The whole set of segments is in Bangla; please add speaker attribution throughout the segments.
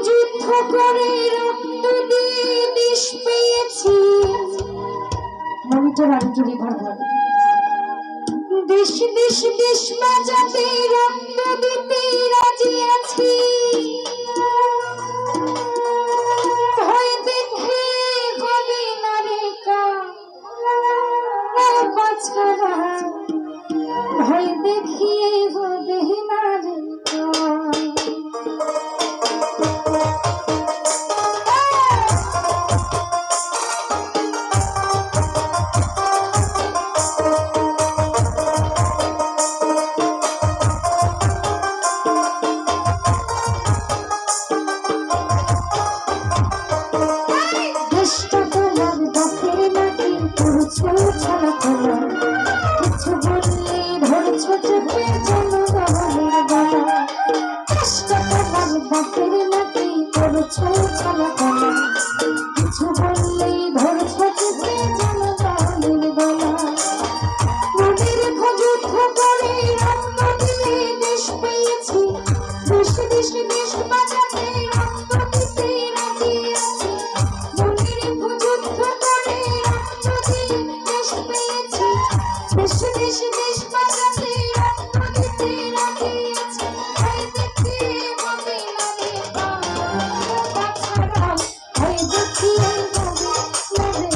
Speaker 1: যুদ্ধ করে রক্ত দিয়ে দেশ পেয়েছি। মনিটর আর জুড়ে ঘর দেশ দেশ দেশ বাজাতে রক্ত দিতে রাজি আছি। ভয় দেখে হবে না রে বাছারা, ভয় দেখিয়ে হবে না রে কিছু বললেই ধরছ চেপে জনগণের গলা। নদীর যুদ্ধ করে রক্ত দিয়ে দেশ পেয়েছি। দেশ দেশ দেশ বাঁচাতে রক্ত দিতে রাজি আছি। নদীর যুদ্ধ করে রক্ত দিয়ে দেশ পেয়েছি। দেশ দেশ দেশ বাঁচাতে রক্ত দিতে রাজি আছি। ভয় দেখিয়ে হবে না রে বাছারা, ভয় দেখিয়ে হবে না রে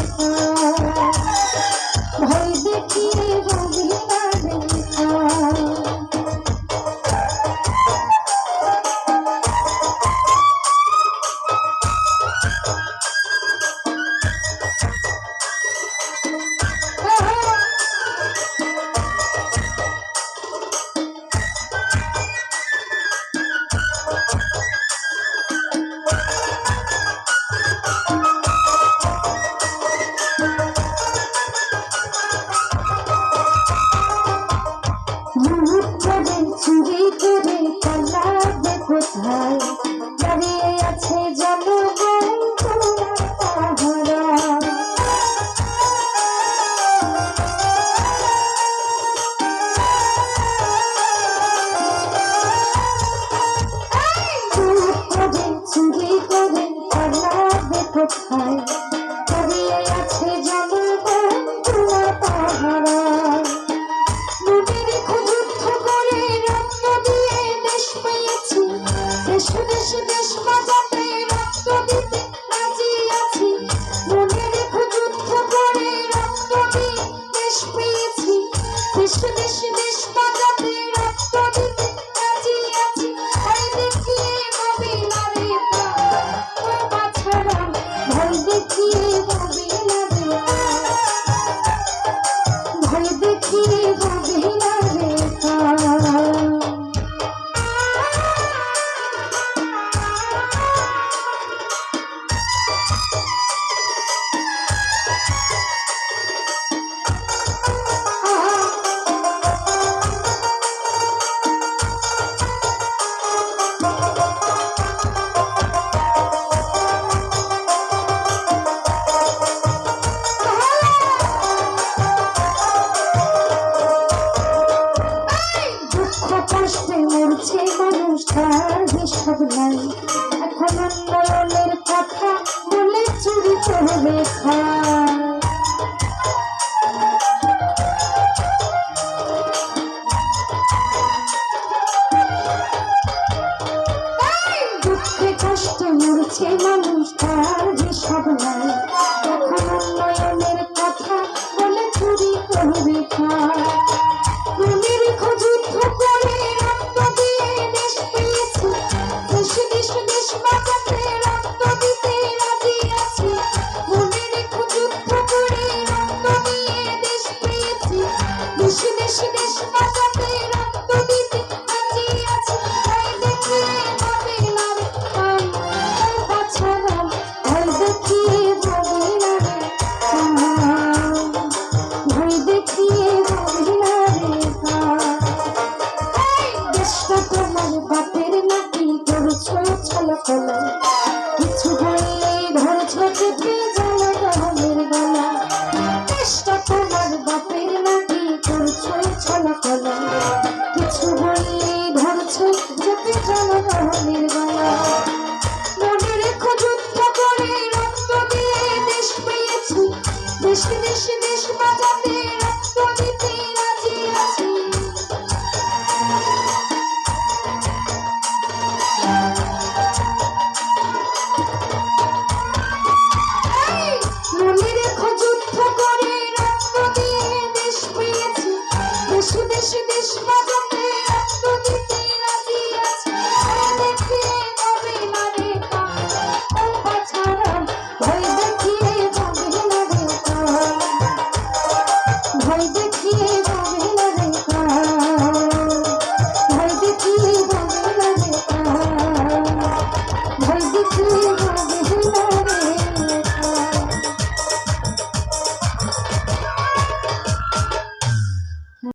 Speaker 1: ভয় দেখিয়ে হবে না রে চুরি করে পালাবে কোথায়? দাঁড়িয়ে আছে জনগণ পাহারা। চুরি করে পালাবে কোথায়? দাঁড়িয়ে আছে জনগণ পাহারা। দেশ দেশ দেশ বাঁচাতে রক্ত দিতে রাজি আছি। মনে রেখো যুদ্ধ করে রক্ত দিয়ে দেশ পেয়েছি। দেশ দেশ দেশ বাঁচাতে রক্ত দিতে রাজি আছি। ভয় দেখিয়ে হবে না রে বাছারা, ভয় দেখিয়ে হবে না রে ভয় দেখিয়ে হবে না রে মরছে মানুষ, তার হিসাব নাই। এখন উন্নয়নের কথা বলে চুরি করে খায়। দুঃখে কষ্টে মরছে মানুষ, তার হিসাব নাই।